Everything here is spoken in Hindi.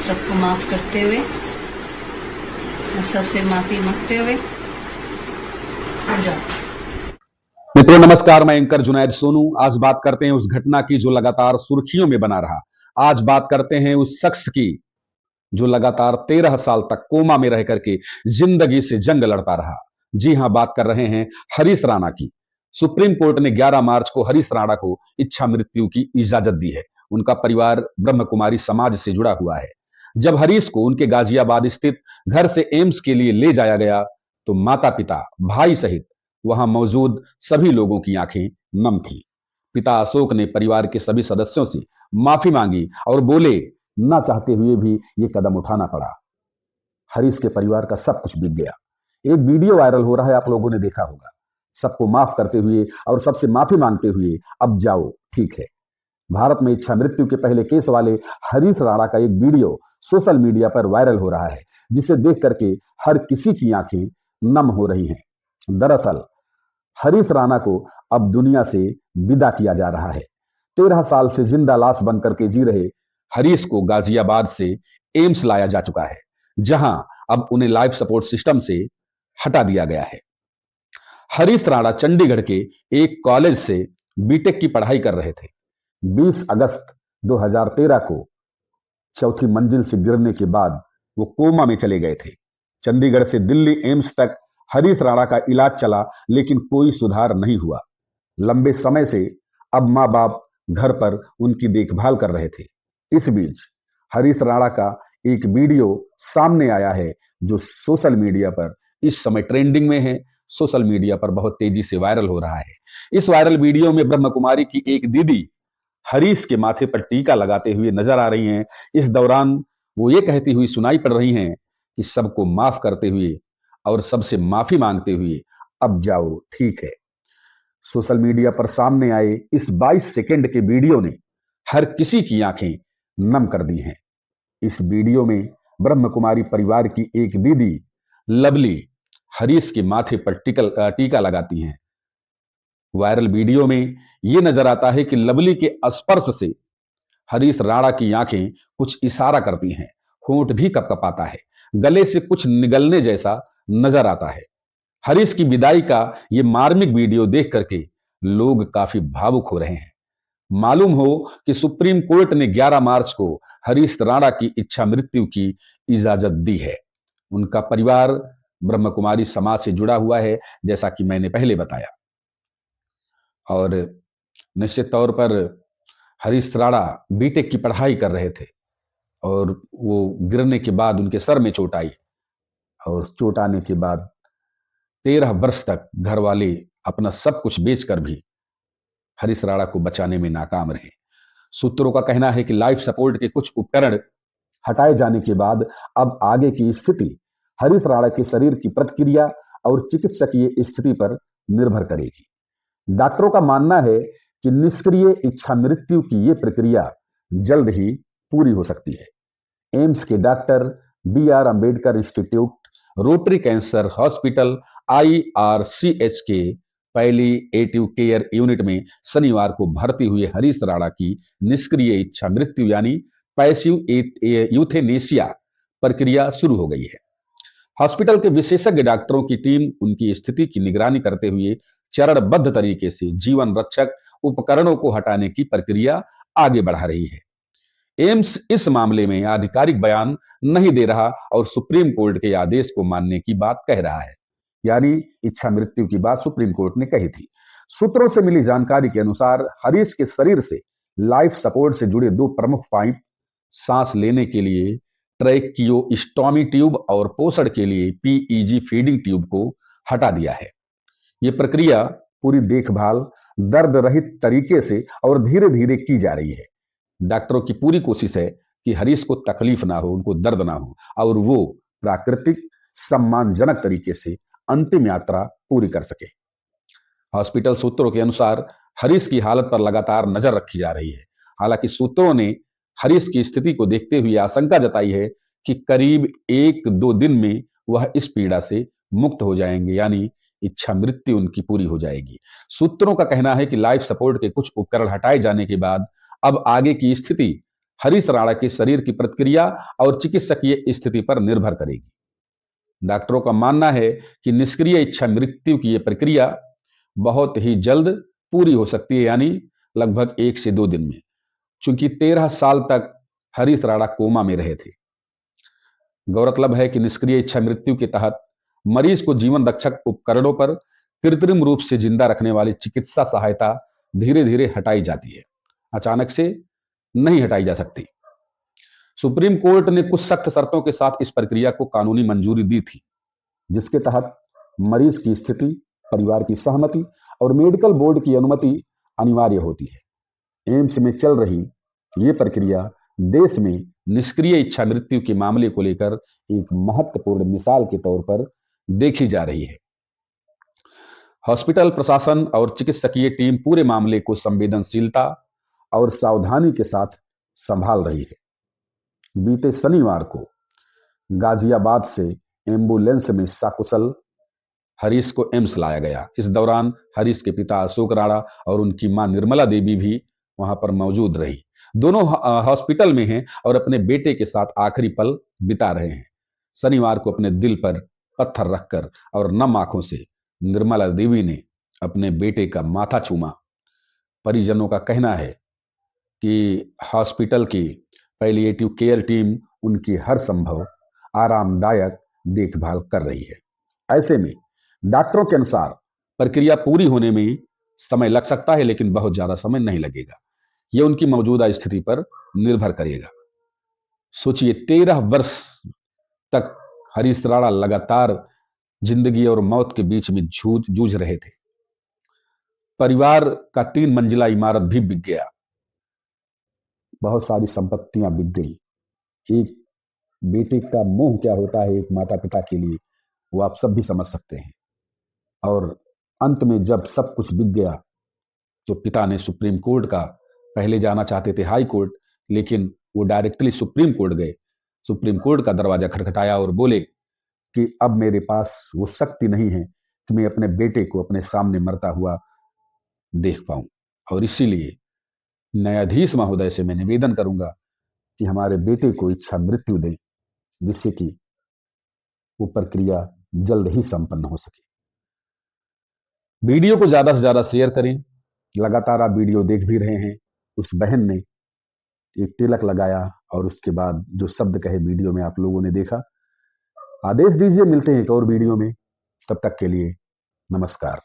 सबको माफ करते हुए और सबसे माफी मांगते हुए उठ जाओ। मित्रों नमस्कार, मैं एंकर जुनैद सोनू। आज बात करते हैं उस घटना की जो लगातार सुर्खियों में बना रहा। आज बात करते हैं उस शख्स की जो लगातार 13 साल तक कोमा में रह करके जिंदगी से जंग लड़ता रहा। जी हां, बात कर रहे हैं हरीश राणा की। सुप्रीम कोर्ट ने 11 मार्च को हरीश राणा को इच्छा मृत्यु की इजाजत दी है। उनका परिवार ब्रह्म कुमारी समाज से जुड़ा हुआ है। जब हरीश को उनके गाजियाबाद स्थित घर से एम्स के लिए ले जाया गया तो माता पिता, भाई सहित वहां मौजूद सभी लोगों की आंखें नम थी। पिता अशोक ने परिवार के सभी सदस्यों से माफी मांगी और बोले, ना चाहते हुए भी ये कदम उठाना पड़ा। हरीश के परिवार का सब कुछ बीत गया। एक वीडियो वायरल हो रहा है, आप लोगों ने देखा होगा। सबको माफ करते हुए और सबसे माफी मांगते हुए अब जाओ, ठीक है। भारत में इच्छा मृत्यु के पहले केस वाले हरीश राणा का एक वीडियो सोशल मीडिया पर वायरल हो रहा है, जिसे देख करके हर किसी की आंखें नम हो रही हैं। दरअसल हरीश राणा को अब दुनिया से विदा किया जा रहा है। 13 साल से जिंदा लाश बनकर के जी रहे हरीश को गाजियाबाद से एम्स लाया जा चुका है, जहां अब उन्हें लाइफ सपोर्ट सिस्टम से हटा दिया गया है। हरीश राणा चंडीगढ़ के एक कॉलेज से बीटेक की पढ़ाई कर रहे थे। 20 अगस्त 2013 को चौथी मंजिल से गिरने के बाद वो कोमा में चले गए थे। चंडीगढ़ से दिल्ली एम्स तक हरीश राणा का इलाज चला, लेकिन कोई सुधार नहीं हुआ। लंबे समय से अब माँ बाप घर पर उनकी देखभाल कर रहे थे। इस बीच हरीश राणा का एक वीडियो सामने आया है, जो सोशल मीडिया पर इस समय ट्रेंडिंग में है, सोशल मीडिया पर बहुत तेजी से वायरल हो रहा है। इस वायरल वीडियो में ब्रह्म कुमारी की एक दीदी हरीश के माथे पर टीका लगाते हुए नजर आ रही हैं। इस दौरान वो ये कहती हुई सुनाई पड़ रही हैं कि सबको माफ करते हुए और सबसे माफी मांगते हुए अब जाओ, ठीक है। सोशल मीडिया पर सामने आए इस 22 सेकंड के वीडियो ने हर किसी की आंखें नम कर दी हैं। इस वीडियो में ब्रह्म कुमारी परिवार की एक दीदी लवली हरीश के माथे पर टीका लगाती हैं। वायरल वीडियो में यह नजर आता है कि लवली के स्पर्श से हरीश राणा की आंखें कुछ इशारा करती हैं, होंठ भी कपकपाता है, गले से कुछ निगलने जैसा नजर आता है। हरीश की विदाई का यह मार्मिक वीडियो देख करके लोग काफी भावुक हो रहे हैं। मालूम हो कि सुप्रीम कोर्ट ने 11 मार्च को हरीश राणा की इच्छा मृत्यु की इजाजत दी है। उनका परिवार ब्रह्म कुमारी समाज से जुड़ा हुआ है, जैसा कि मैंने पहले बताया। और निश्चित तौर पर हरीश राणा बीटेक की पढ़ाई कर रहे थे और वो गिरने के बाद उनके सर में चोट आई, और चोट आने के बाद 13 वर्ष तक घर वाले अपना सब कुछ बेचकर भी हरीश राणा को बचाने में नाकाम रहे। सूत्रों का कहना है कि लाइफ सपोर्ट के कुछ उपकरण हटाए जाने के बाद अब आगे की स्थिति हरीश राणा के शरीर की प्रतिक्रिया और चिकित्सकीय स्थिति पर निर्भर करेगी। डॉक्टरों का मानना है कि निष्क्रिय इच्छा मृत्यु की यह प्रक्रिया जल्द ही पूरी हो सकती है। एम्स के doctor BR Ambedkar institute, rotary cancer hospital IRCH के पैलिएटिव केयर यूनिट में शनिवार को भर्ती हुए हरीश राणा की निष्क्रिय इच्छा मृत्यु यानी पैसिव यूथेनेसिया प्रक्रिया शुरू हो गई है। हॉस्पिटल के विशेषज्ञ डॉक्टरों की टीम उनकी स्थिति की निगरानी करते हुए चरणबद्ध तरीके से जीवन रक्षक उपकरणों को हटाने की प्रक्रिया आगे बढ़ा रही है। एम्स इस मामले में आधिकारिक बयान नहीं दे रहा और सुप्रीम कोर्ट के आदेश को मानने की बात कह रहा है, यानी इच्छा मृत्यु की बात सुप्रीम कोर्ट ने कही थी। सूत्रों से मिली जानकारी के अनुसार हरीश के शरीर से लाइफ सपोर्ट से जुड़े 2 प्रमुख पाइप, सांस लेने के लिए ट्रैकियोस्टोमी ट्यूब और पोषण के लिए PEG फीडिंग ट्यूब को हटा दिया है। यह प्रक्रिया पूरी देखभाल, दर्द रहित तरीके से और धीरे धीरे की जा रही है। डॉक्टरों की पूरी कोशिश है कि हरीश को तकलीफ ना हो, उनको दर्द ना हो और वो प्राकृतिक सम्मानजनक तरीके से अंतिम यात्रा पूरी कर सके। हॉस्पिटल सूत्रों के अनुसार हरीश की हालत पर लगातार नजर रखी जा रही है। हालांकि सूत्रों ने हरीश की स्थिति को देखते हुए आशंका जताई है कि करीब 1-2 दिन में वह इस पीड़ा से मुक्त हो जाएंगे, यानी इच्छा मृत्यु उनकी पूरी हो जाएगी। सूत्रों का कहना है कि लाइफ सपोर्ट के कुछ उपकरण हटाए जाने के बाद अब आगे की स्थिति हरीश राणा के शरीर की प्रतिक्रिया और चिकित्सकीय स्थिति पर निर्भर करेगी। डॉक्टरों का मानना है कि निष्क्रिय इच्छा मृत्यु की यह प्रक्रिया बहुत ही जल्द पूरी हो सकती है, यानी लगभग 1 से 2 दिन में, चूंकि 13 साल तक हरीश राणा कोमा में रहे थे। गौरतलब है कि निष्क्रिय इच्छा मृत्यु के तहत मरीज को जीवन रक्षक उपकरणों पर कृत्रिम रूप से जिंदा रखने वाली चिकित्सा सहायता धीरे धीरे हटाई जाती है, अचानक से नहीं हटाई जा सकती। सुप्रीम कोर्ट ने कुछ सख्त शर्तों के साथ इस प्रक्रिया को कानूनी मंजूरी दी थी, जिसके तहत मरीज की स्थिति, परिवार की सहमति और मेडिकल बोर्ड की अनुमति अनिवार्य होती है। एम्स में चल रही ये प्रक्रिया देश में निष्क्रिय इच्छा मृत्यु के मामले को लेकर एक महत्वपूर्ण मिसाल के तौर पर देखी जा रही है। हॉस्पिटल प्रशासन और चिकित्सकीय टीम पूरे मामले को संवेदनशीलता और सावधानी के साथ संभाल रही है। बीते शनिवार को गाजियाबाद से एम्बुलेंस में सकुशल हरीश को एम्स लाया गया। इस दौरान हरीश के पिता अशोक राणा और उनकी मां निर्मला देवी भी वहां पर मौजूद रही। दोनों हॉस्पिटल में हैं और अपने बेटे के साथ आखिरी पल बिता रहे हैं। शनिवार को अपने दिल पर पत्थर रखकर और नम आंखों से निर्मला देवी ने अपने बेटे का माथा चूमा। परिजनों का कहना है कि हॉस्पिटल की पैलिएटिव केयर टीम उनकी हर संभव आरामदायक देखभाल कर रही है। ऐसे में डॉक्टरों के अनुसार प्रक्रिया पूरी होने में समय लग सकता है, लेकिन बहुत ज्यादा समय नहीं लगेगा। यह उनकी मौजूदा स्थिति पर निर्भर करेगा। सोचिए, 13 वर्ष तक हरीश राणा लगातार जिंदगी और मौत के बीच में जूझ रहे थे। परिवार का 3 मंजिला इमारत भी बिक गया, बहुत सारी संपत्तियां बिक गई। एक बेटे का मोह क्या होता है एक माता पिता के लिए, वो आप सब भी समझ सकते हैं। और अंत में जब सब कुछ बिक गया तो पिता ने सुप्रीम कोर्ट का, पहले जाना चाहते थे हाई कोर्ट, लेकिन वो डायरेक्टली सुप्रीम कोर्ट गए। सुप्रीम कोर्ट का दरवाजा खटखटाया और बोले कि अब मेरे पास वो शक्ति नहीं है कि मैं अपने बेटे को अपने सामने मरता हुआ देख पाऊं। और इसीलिए न्यायाधीश महोदय से मैं निवेदन करूंगा कि हमारे बेटे को इच्छा मृत्यु दें, जिससे कि वो प्रक्रिया जल्द ही संपन्न हो सके। वीडियो को ज्यादा से ज्यादा शेयर करें। लगातार आप वीडियो देख भी रहे हैं। उस बहन ने एक तिलक लगाया और उसके बाद जो शब्द कहे वीडियो में आप लोगों ने देखा। आदेश दीजिए, मिलते हैं एक और वीडियो में। तब तक के लिए नमस्कार।